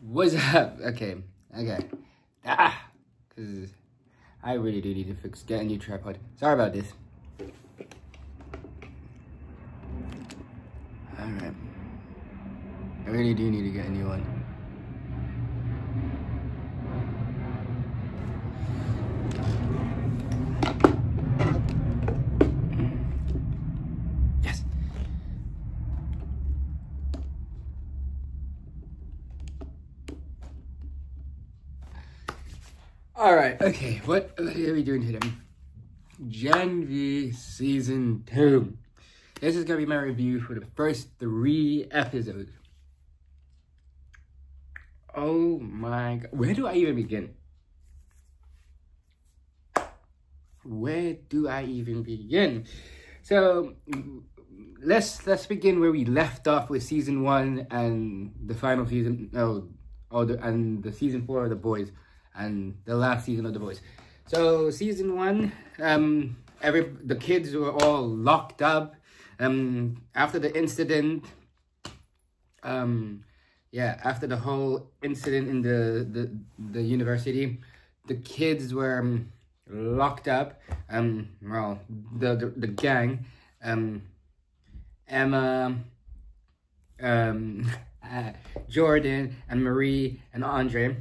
What's up? Okay. Because I really do need to get a new tripod. Sorry about this. Alright. I really do need to get a new one. Yes. Alright, okay. What are we doing today? Gen V Season 2. This is going to be my review for the first 3 episodes. Oh my god. Where do I even begin? So, let's begin where we left off with Season 1 and the final season. And the Season 4 of The Boys. And the last season of The Boys. So, Season 1, the kids were all locked up. After the incident, after the whole incident in the university, the kids were locked up. Well, the gang, Emma, Jordan, and Marie, and Andre,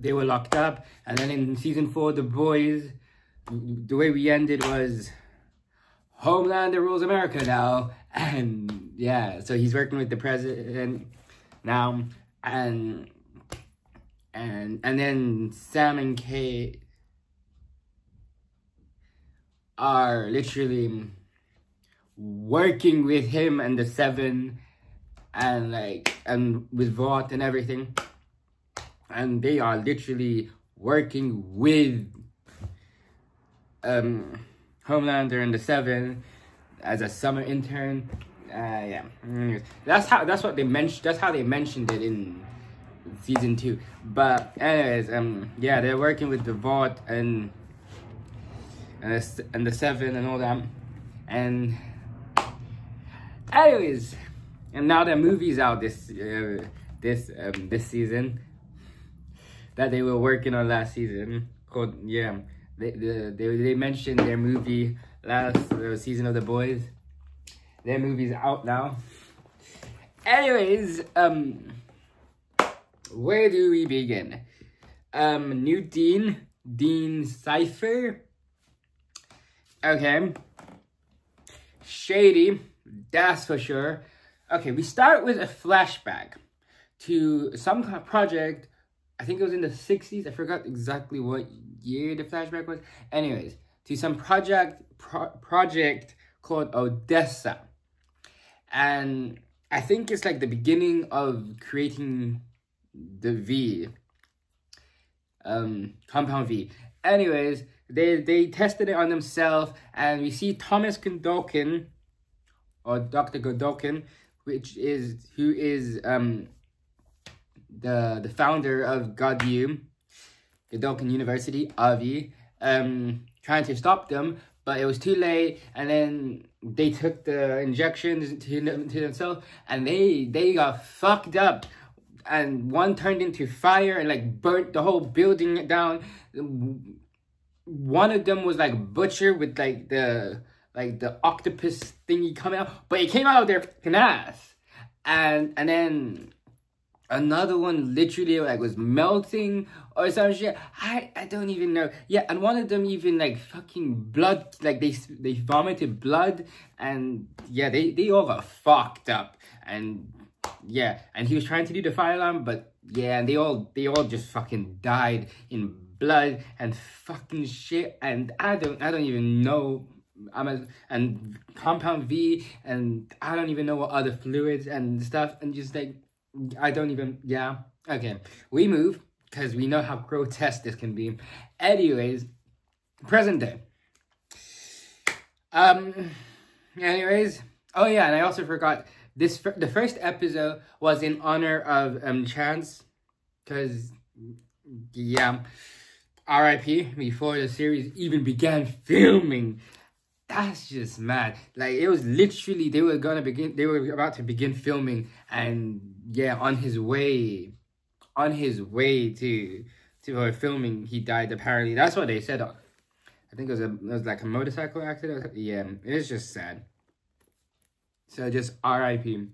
they were locked up. And then in Season 4, The Boys, the way we ended was Homelander rules America now. And yeah, so he's working with the president now, and then Sam and Kate are literally working with him and the Seven, and with Vought and everything, and they are literally working with Homelander and the Seven as a summer intern. That's how they mentioned it in Season 2. But anyways, they're working with the Vought and the Seven and all that. And anyways, and now the movie's out this season that they were working on last season called They mentioned their movie last season of The Boys. Their movie's out now. Anyways, where do we begin? New Dean Cypher. Okay. Shady, that's for sure. Okay, we start with a flashback to some kind of project. I think it was in the 60s. I forgot exactly what year the flashback was. Anyways, to some project called Odessa. And I think it's like the beginning of creating the V. Compound V. Anyways, they tested it on themselves, and we see Thomas Godolkin, or Dr. Godolkin, who is the founder of Godolkin University, Avi, trying to stop them, but it was too late. And then they took the injections to themselves, and they got fucked up, and one turned into fire and like burnt the whole building down. One of them was like butchered with like the octopus thingy coming out, but it came out of their fucking ass. And then another one literally like was melting or some shit. I don't even know. Yeah, and one of them even like fucking blood, like they vomited blood, and yeah, they all got fucked up. And yeah, and he was trying to do the fire alarm, but yeah, and they all just fucking died in blood and fucking shit. And I don't even know. And Compound V, and I don't even know what other fluids and stuff, and just like I don't even, okay, we move, because we know how grotesque this can be. Anyways, present day. Anyways, oh yeah, and I also forgot, the first episode was in honor of Chance, because, yeah, RIP, before the series even began filming. That's just mad. Like, it was literally, they were about to begin filming, and yeah, on his way on his way to filming, he died. Apparently, that's what they said. I think it was like a motorcycle accident. Yeah, it's just sad. So just R.I.P.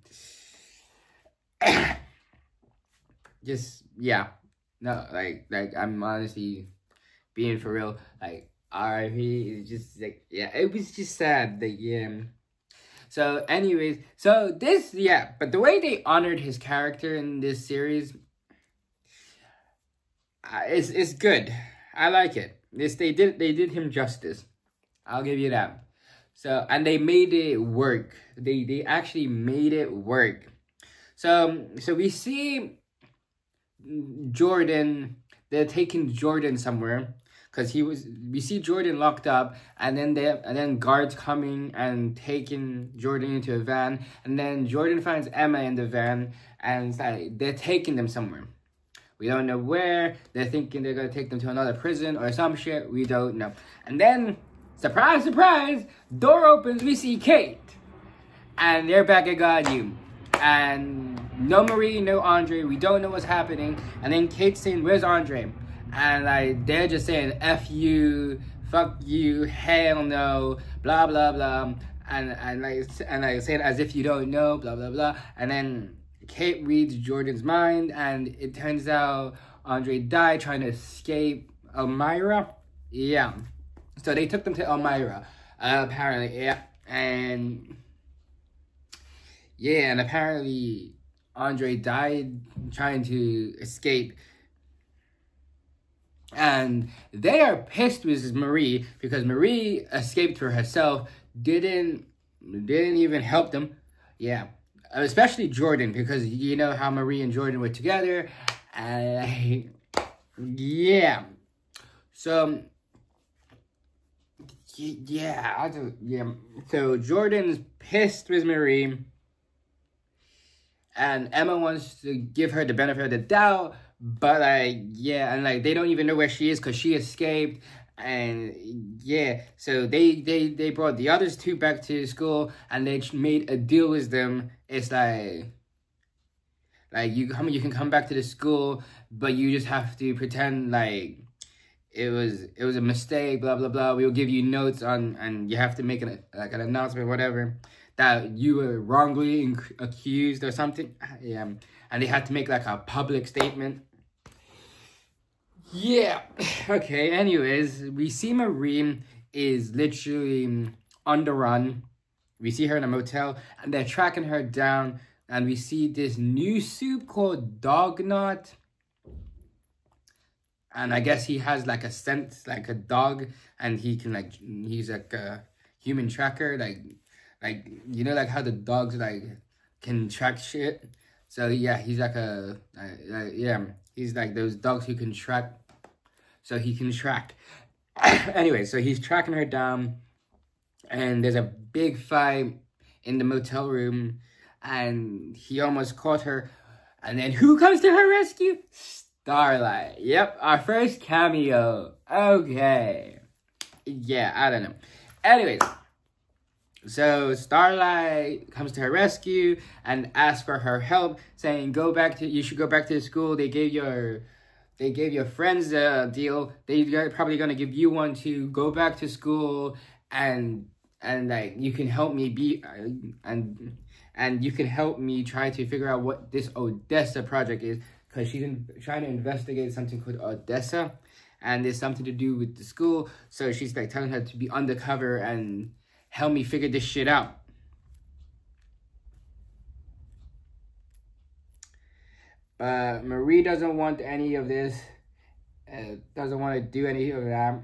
Just yeah, no, like I'm honestly being for real. Like R.I.P. is just like, yeah, it was just sad. Like yeah. So anyways, so this, yeah, but the way they honored his character in this series, it's good. I like it. They did him justice. I'll give you that. So, and they made it work. They actually made it work. So we see Jordan, they're taking Jordan somewhere. Because we see Jordan locked up, and then guards coming and taking Jordan into a van, and then Jordan finds Emma in the van, and it's like they're taking them somewhere. We don't know where. They're thinking they're gonna take them to another prison or some shit. We don't know. And then, surprise, surprise, door opens. We see Kate, and they're back at Godyum, and no Marie, no Andre. We don't know what's happening. And then Kate's saying, "Where's Andre?" And like they're just saying F you, fuck you, hell no, blah blah blah, and like say it as if you don't know, blah blah blah. And then Kate reads Jordan's mind, and it turns out Andre died trying to escape Elmira. Yeah, so they took them to Elmira, apparently. Yeah, and apparently Andre died trying to escape. And they are pissed with Marie because Marie escaped for herself, didn't even help them. Yeah, especially Jordan, because you know how Marie and Jordan were together. Yeah. So yeah, So Jordan's pissed with Marie, and Emma wants to give her the benefit of the doubt. But like, yeah, and like they don't even know where she is because she escaped. And yeah, so they brought the others two back to school, and they made a deal with them. It's like you can come back to the school, but you just have to pretend like it was a mistake, blah blah blah. We'll give you notes on, and you have to make an announcement, whatever, that you were wrongly accused or something. Yeah, and they had to make like a public statement. Yeah, okay, anyways, we see Marie is literally on the run. We see her in a motel, and they're tracking her down, and we see this new soup called Dognut. And I guess he has like a scent, like a dog, and he can like, he's like a human tracker, like you know, like how the dogs like can track shit. So yeah, he's like yeah, he's like those dogs who can track. So he can track. Anyway, so he's tracking her down, and there's a big fight in the motel room, and he almost caught her. And then who comes to her rescue? Starlight. Yep, our first cameo. Okay. Yeah, I don't know. Anyways, so Starlight comes to her rescue and asks for her help, saying, you should go back to the school. They gave your friends a deal. They're probably gonna give you one to go back to school, and like you can help me and you can help me try to figure out what this Odessa project is, because she's trying to investigate something called Odessa, and it's something to do with the school. So she's like telling her to be undercover and help me figure this shit out. But Marie doesn't want any of this. Doesn't want to do any of that.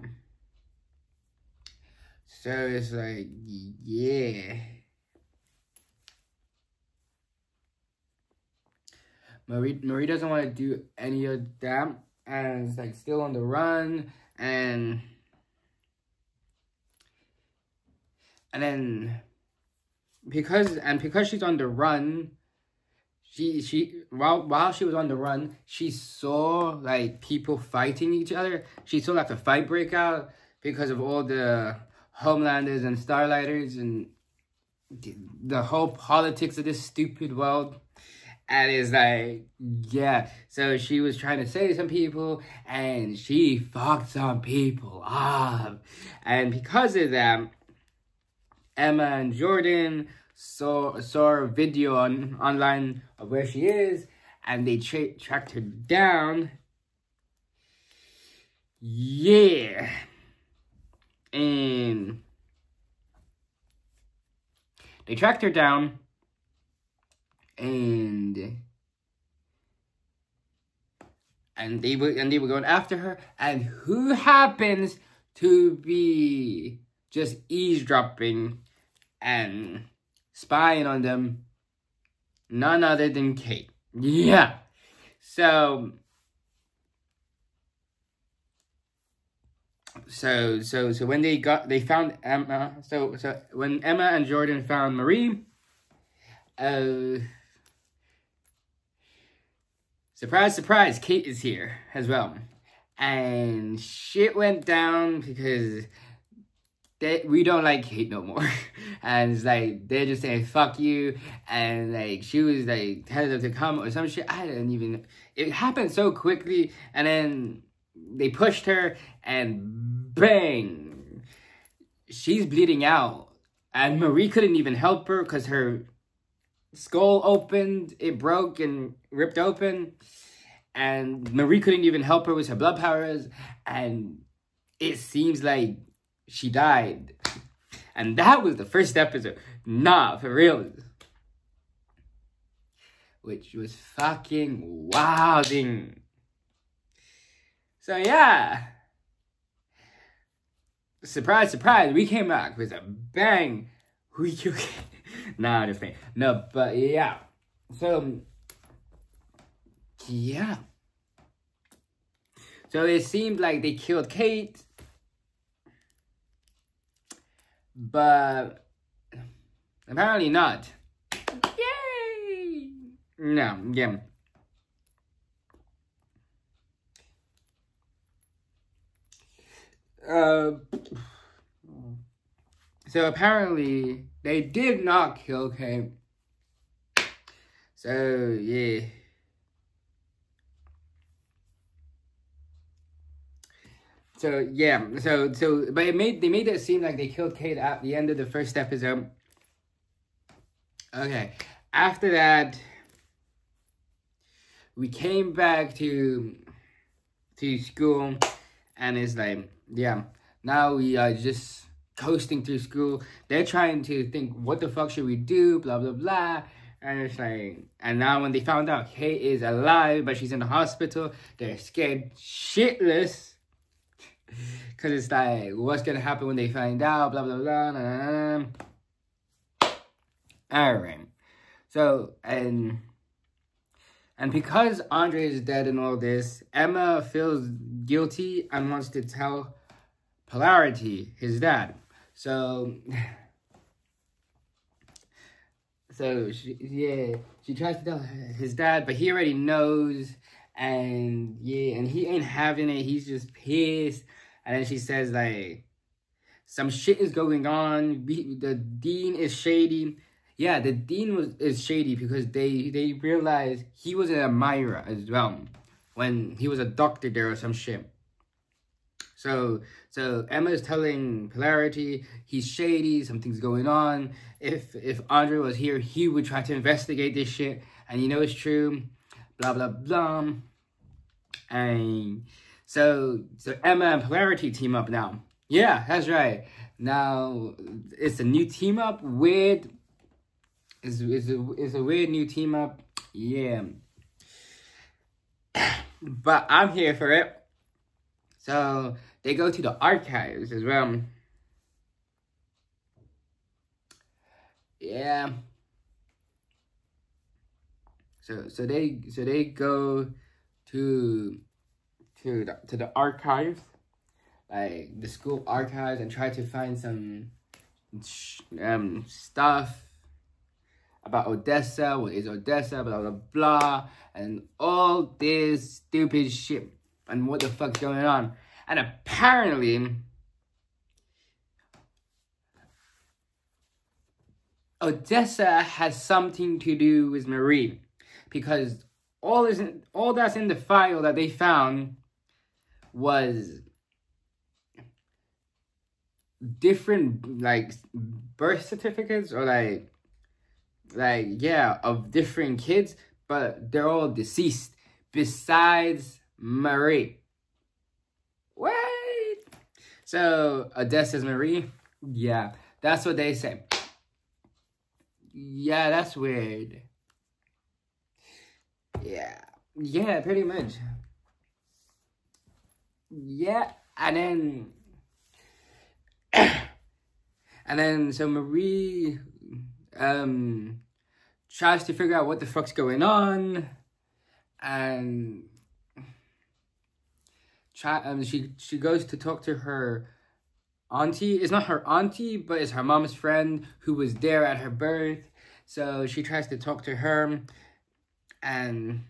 So it's like, yeah. Marie doesn't want to do any of that. And it's like still on the run. And then because she's on the run, while she was on the run, she saw like people fighting each other. She saw like a fight break out because of all the Homelanders and Starlighters and the whole politics of this stupid world. And it's like, yeah. So she was trying to save some people, and she fucked some people up. And because of that, Emma and Jordan saw a video online of where she is, and they tracked her down. Yeah. And they tracked her down, and they were going after her. And who happens to be just eavesdropping and spying on them? None other than Kate. Yeah. So when they found Emma, so when Emma and Jordan found Marie, surprise, surprise, Kate is here as well. And shit went down because we don't like Kate no more. And it's like, they're just saying, fuck you. And like, she was like, telling them to come or some shit. I didn't even, it happened so quickly. And then they pushed her, and bang, she's bleeding out. And Marie couldn't even help her because her skull opened, it broke and ripped open. And Marie couldn't even help her with her blood powers. And it seems like she died. And that was the first episode. Nah, for real. Which was fucking wilding. So yeah. Surprise, surprise. We came back with a bang. Nah, just kidding. No, but yeah. So, yeah. So it seemed like they killed Kate. But apparently not. Yay! No, yeah. So apparently they did not kill Kate. So yeah. So yeah, but they made it seem like they killed Kate at the end of the first episode. Okay, after that, we came back to school, and it's like, yeah, now we are just coasting through school. They're trying to think, what the fuck should we do? Blah blah blah. And it's like, and now when they found out Kate is alive, but she's in the hospital, they're scared shitless. Because it's like, what's going to happen when they find out, blah, blah, blah, nah, nah, nah. Alright. So, and because Andre is dead and all this, Emma feels guilty and wants to tell Polarity, his dad. So she tries to tell his dad, but he already knows. And yeah, and he ain't having it. He's just pissed. And then she says, like, some shit is going on. The dean is shady. Yeah, the dean is shady because they realized he was an Amira as well when he was a doctor there or some shit. So Emma is telling Polarity he's shady, something's going on. If Andre was here, he would try to investigate this shit, and you know it's true. Blah blah blah. And so Emma and Polarity team up now. Yeah, that's right. Now it's a new team up. Weird. It's a weird new team up. Yeah. But I'm here for it. So they go to the archives as well. Yeah. So they go to the archives, like the school archives, and try to find some stuff about Odessa. What is Odessa? Blah blah blah, and all this stupid shit. And what the fuck's going on? And apparently, Odessa has something to do with Marie. because all that's in the file that they found was different like birth certificates or like yeah, of different kids, but they're all deceased besides Marie. Wait. So Odessa's Marie? Yeah, that's what they say. Yeah, that's weird. Yeah, pretty much. Yeah, and then so Marie tries to figure out what the fuck's going on, and she goes to talk to her auntie. It's not her auntie, but it's her mom's friend who was there at her birth. So she tries to talk to her, and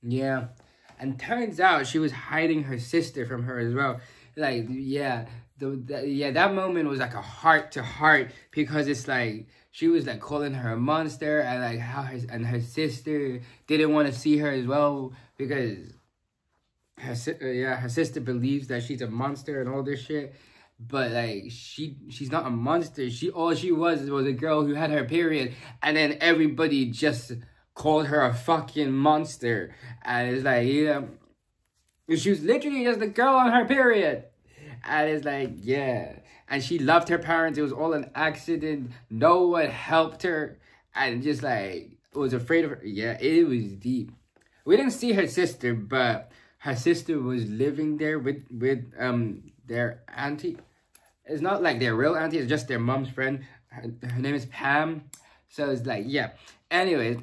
yeah, and turns out she was hiding her sister from her as well. Like, yeah, that moment was like a heart to heart, because it's like she was like calling her a monster, and like how her sister didn't want to see her as well, because her sister believes that she's a monster and all this shit. But like she's not a monster. All she was a girl who had her period, and then everybody just called her a fucking monster. And it's like, yeah, she was literally just a girl on her period. And it's like, yeah, and she loved her parents. It was all an accident. No one helped her, and just like was afraid of her. Yeah, it was deep. We didn't see her sister, but her sister was living there with their auntie. It's not like their real auntie, it's just their mom's friend. Her name is Pam. So it's like, yeah. Anyways,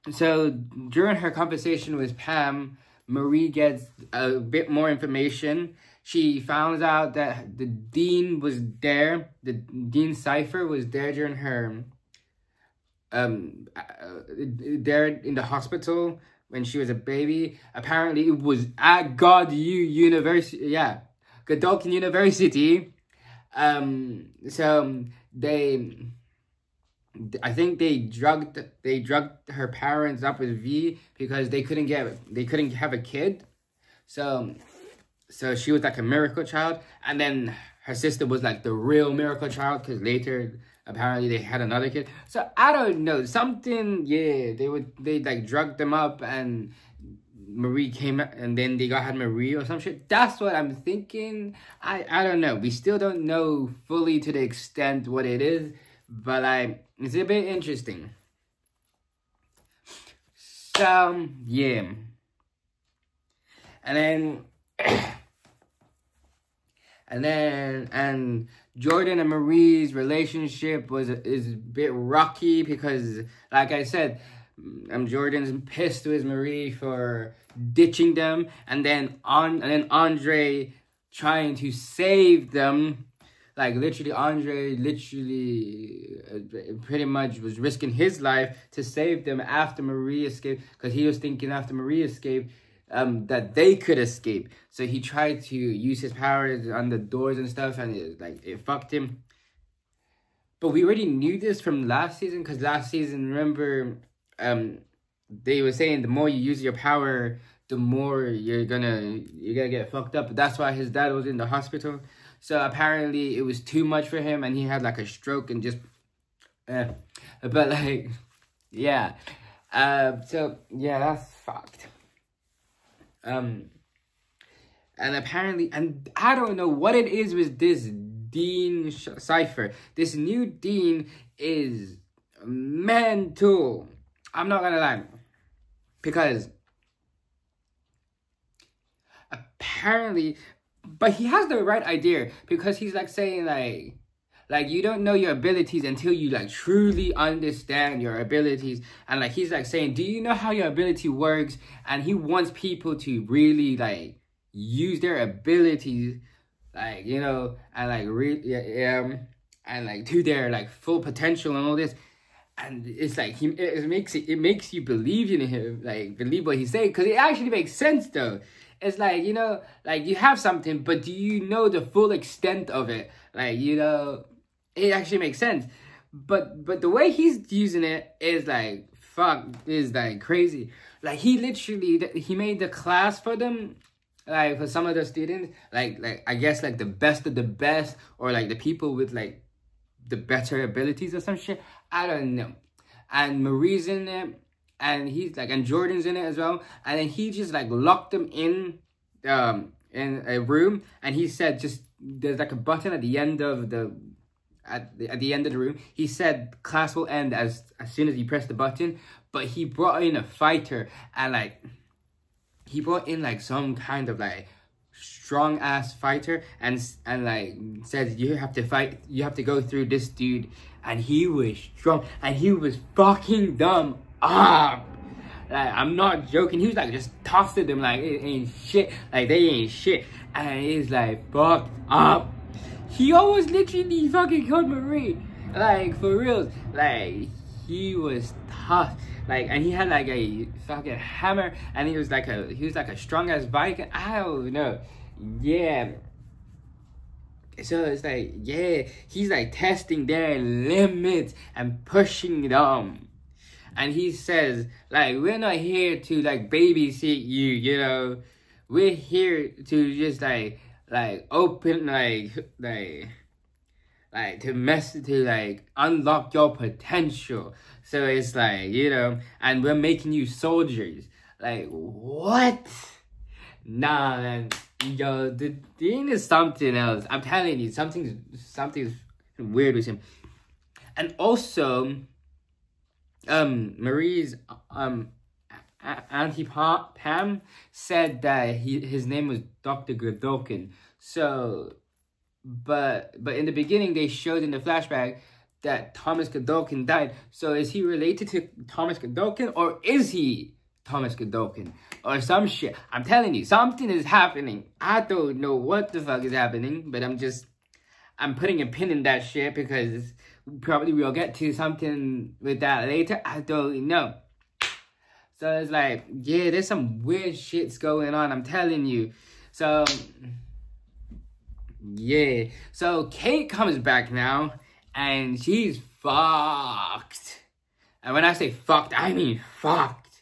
so during her conversation with Pam, Marie gets a bit more information. She found out that the dean was there. The Dean Cypher was there during her there in the hospital when she was a baby. Apparently it was at Godolphin University. Yeah, Godolphin University. So I think they drugged her parents up with V because they couldn't have a kid. So she was like a miracle child, and then her sister was like the real miracle child, because later apparently they had another kid. So I don't know, something, yeah, they like drugged them up, and Marie came, and then they had Marie or some shit. That's what I'm thinking. I don't know. We still don't know fully to the extent what it is, but it's a bit interesting. So yeah, and Jordan and Marie's relationship is a bit rocky, because like I said, Jordan's pissed with Marie for ditching them, and then Andre trying to save them. Like Andre pretty much was risking his life to save them after Marie escaped, because he was thinking after Marie escaped that they could escape. So he tried to use his powers on the doors and stuff, and it fucked him. But we already knew this from last season, because last season, remember, they were saying the more you use your power, the more you're gonna get fucked up. That's why his dad was in the hospital. So apparently it was too much for him, and he had like a stroke and just but like, yeah. So yeah, that's fucked. And apparently, and I don't know what it is with this Dean Cypher. This new Dean is mental. I'm not gonna lie, because apparently, but he has the right idea, because he's like saying like you don't know your abilities until you like truly understand your abilities. And like he's like saying, do you know how your ability works? And he wants people to really like use their abilities, like, you know, and like and like to their like full potential and all this. And it's like it makes you believe in him, like believe what he's saying, because it actually makes sense though. It's like, you know, like you have something, but do you know the full extent of it? Like, you know, it actually makes sense. But the way he's using it is like fuck is like crazy. Like he literally, he made the class for them, like for some of the students, like I guess like the best of the best, or like the people with like the better abilities or some shit. I don't know. And Marie's in it, and he's like, and Jordan's in it as well. And then he just like locked them in a room, and he said, just there's like a button at the end of the at the end of the room. He said class will end as soon as you press the button. But he brought in a fighter, and like he brought in like some kind of like strong ass fighter, and like said you have to fight, you have to go through this dude. And he was strong, and he was fucking dumb up. Like, I'm not joking. He was like just tossing them like it ain't shit, like they ain't shit. And he's like fucked up. He almost literally fucking killed Marie, like for real. Like he was tough, like, and he had like a fucking hammer, and he was like a strong ass Viking. I don't know, yeah. So it's like, yeah, he's like testing their limits and pushing them. And he says, like, we're not here to like babysit you, you know. We're here to just like open to unlock your potential. So it's like, you know, and we're making you soldiers. Like, what? Nah, man. Yo, the thing is something else. I'm telling you, something's weird with him. And also, Marie's Auntie Pam said that his name was Dr. Godolkin. So, but in the beginning they showed in the flashback that Thomas Godolkin died. So is he related to Thomas Godolkin, or is he Thomas Godolkin or some shit? I'm telling you, something is happening. I don't know what the fuck is happening, but I'm putting a pin in that shit because probably we'll get to something with that later. I don't know. So it's like, yeah, there's some weird shits going on, I'm telling you. So yeah, so Kate comes back now, and she's fucked. And when I say fucked, I mean fucked.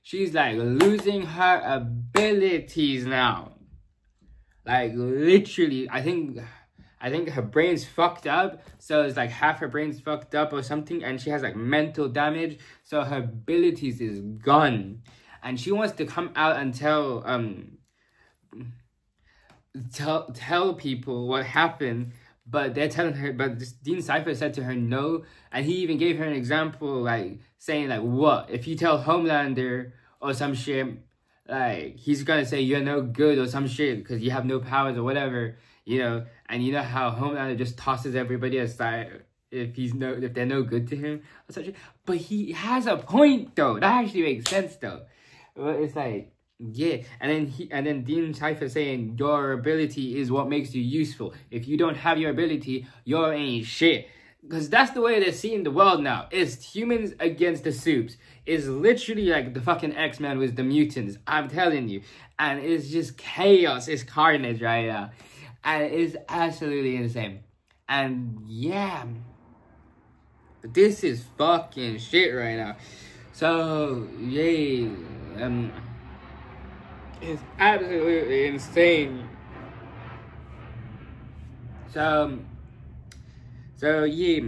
She's like losing her abilities now. Like literally, I think her brain's fucked up. So it's like half her brain's fucked up or something, and she has like mental damage. So her abilities is gone, and she wants to come out and tell people what happened. But they're telling her, but Dean Cypher said to her no, and he even gave her an example, like saying like, what if you tell Homelander or some shit, like he's gonna say you're no good or some shit because you have no powers or whatever, you know. And you know how Homelander just tosses everybody aside if they're no good to him or such. But he has a point though. That actually makes sense though. But it's like, yeah, and then Dean Cypher saying your ability is what makes you useful. If you don't have your ability, you ain't shit. Because that's the way they're seeing the world now. It's humans against the soups. It's literally like the fucking X-Men with the mutants. I'm telling you. And it's just chaos. It's carnage right now. And it's absolutely insane. And yeah, this is fucking shit right now. So, yay. It's absolutely insane. So yeah.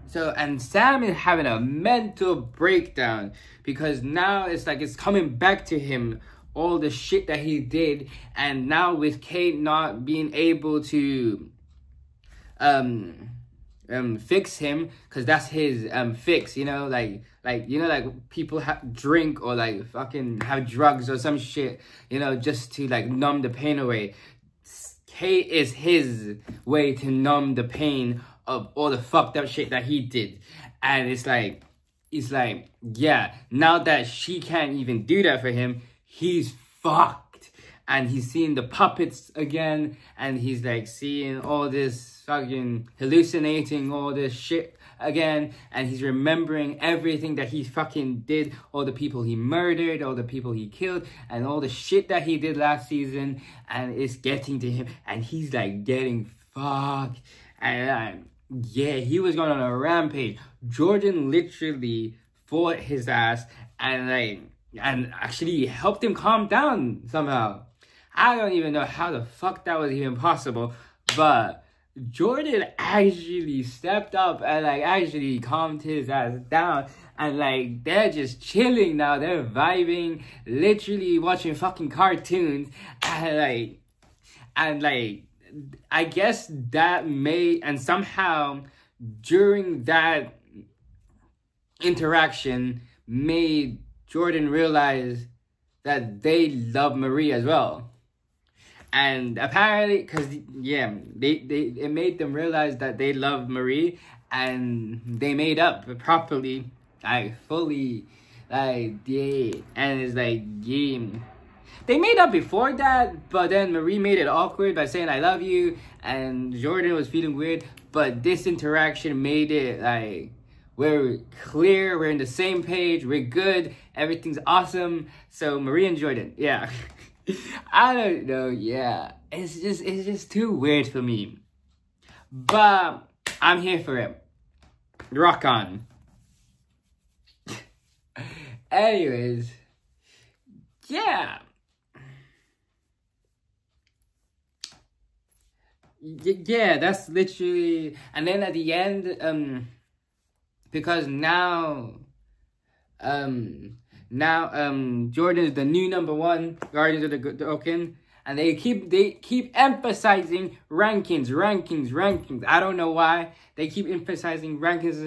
So, and Sam is having a mental breakdown because now it's like it's coming back to him, all the shit that he did. And now with Kate not being able to fix him, because that's his fix, you know, like you know, like people drink or like fucking have drugs or some shit, you know, just to like numb the pain away. Kate is his way to numb the pain of all the fucked up shit that he did. And it's like yeah, now that she can't even do that for him, he's fucked. And he's seeing the puppets again, and he's like seeing all this fucking hallucinating all this shit again, and he's remembering everything that he fucking did, all the people he murdered, all the people he killed, and all the shit that he did last season, and it's getting to him, and he's like getting fucked. And yeah, he was going on a rampage. Jordan literally fought his ass and actually helped him calm down somehow. I don't even know how the fuck that was even possible, but Jordan actually stepped up and actually calmed his ass down, and they're just chilling now. They're vibing, literally watching fucking cartoons, and I guess that made, and somehow during that interaction made Jordan realize that they love Marie as well. And apparently, because yeah, it made them realize that they love Marie, and they made up properly, fully, yeah. And it's yeah. They made up before that, but then Marie made it awkward by saying "I love you," and Jordan was feeling weird. But this interaction made it we're clear, we're in the same page, we're good, everything's awesome. So Marie and Jordan, yeah. I don't know, yeah. It's just too weird for me. But I'm here for it. Rock on. Anyways, yeah. Yeah, that's literally, and then at the end, because now Jordan is the new #1 Guardians of the Galaxy, and they keep emphasizing rankings. I don't know why they keep emphasizing rankings is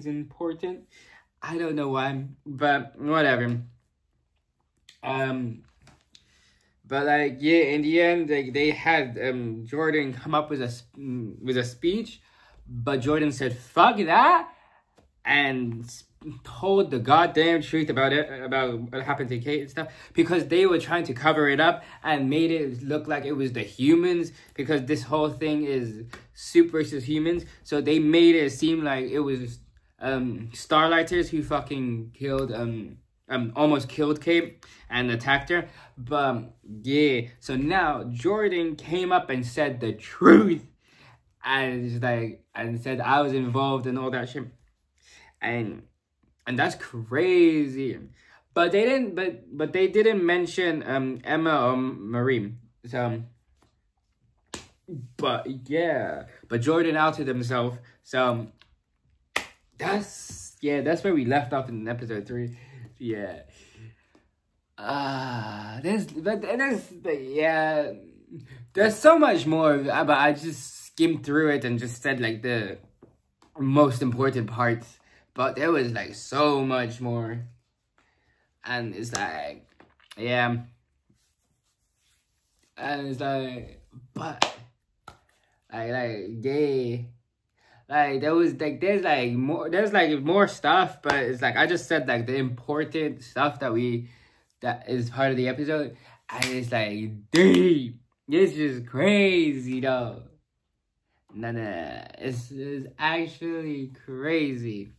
important. I don't know why, but whatever. But yeah, in the end, they had Jordan come up with a speech, but Jordan said fuck that and told the goddamn truth about what happened to Kate and stuff, because they were trying to cover it up and made it look like it was the humans, because this whole thing is Soup versus humans. So they made it seem like it was Starlighters who fucking killed almost killed Kate and attacked her. But yeah, so now Jordan came up and said the truth, and said I was involved and all that shit, and that's crazy. But they didn't. But they didn't mention Emma or Marie. So, but yeah, but Jordan outed himself. So that's where we left off in episode 3. Yeah. There's so much more, but I just skimmed through it and just said the most important parts. But there was so much more, and it's yeah, and it's but yeah. There's more stuff, but it's I just said the important stuff that is part of the episode, and it's damn, this is crazy though. Nah, it's actually crazy.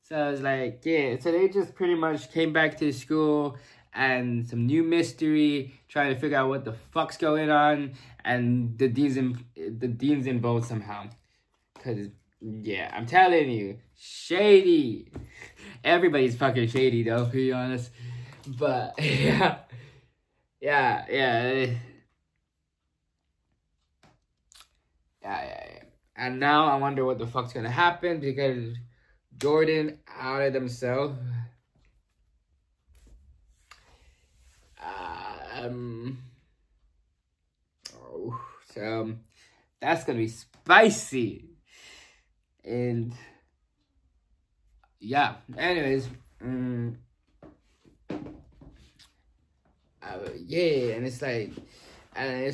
So it's yeah, so they just pretty much came back to school and some new mystery, trying to figure out what the fuck's going on, and the dean's involved somehow. Cause yeah, I'm telling you, shady. Everybody's fucking shady though, to be honest. But yeah. And now I wonder what the fuck's gonna happen, because Jordan outed himself. So that's gonna be spicy. And yeah, anyways, yeah, and it's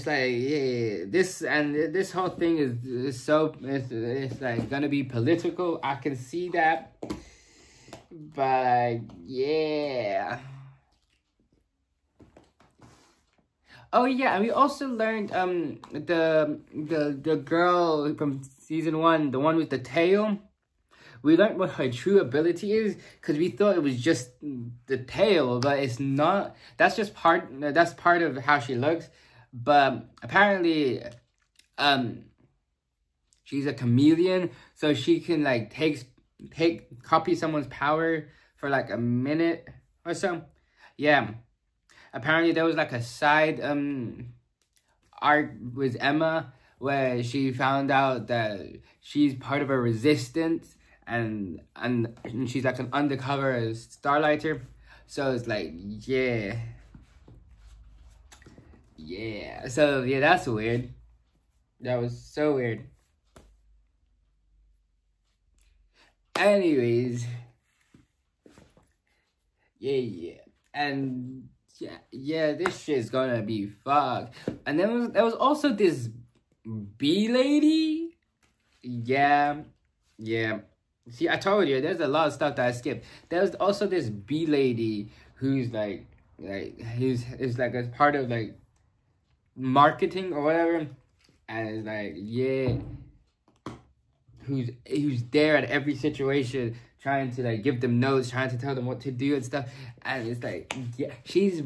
yeah, this whole thing is so it's gonna be political. I can see that, but yeah. Oh yeah, and we also learned the girl from season 1, the one with the tail. We learned what her true ability is, because we thought it was just the tail, but it's not. That's just part of how she looks. But apparently, she's a chameleon, so she can like copy someone's power for like a minute or so. Yeah, apparently there was like a side arc with Emma where she found out that she's part of a resistance, and she's like an undercover starlighter. So it's like, yeah. So yeah, that's weird. That was so weird. Anyways, yeah, and yeah, this shit's gonna be fucked. And then there was also this bee lady. Yeah. See, I told you, there's a lot of stuff that I skipped. There's also this bee lady who's like who's like a part of like marketing or whatever, and it's like, yeah, who's there at every situation, trying to like give them notes, trying to tell them what to do and stuff. And it's like, yeah, she's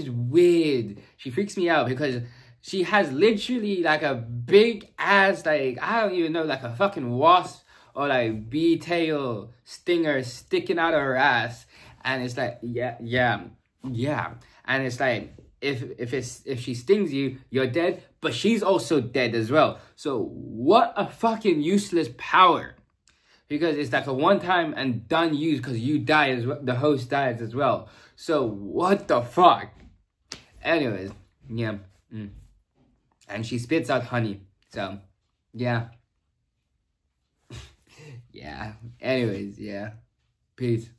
weird. She freaks me out because she has literally like a big ass, like, I don't even know, like a fucking wasp or like bee tail stinger sticking out of her ass. And it's like, yeah. And it's like, if she stings you, you're dead, but she's also dead as well. So what a fucking useless power. Because it's like a one-time and done use, because you die as well, the host dies as well. So what the fuck? Anyways, yeah. And she spits out honey. So, yeah. Yeah. Anyways, yeah. Peace.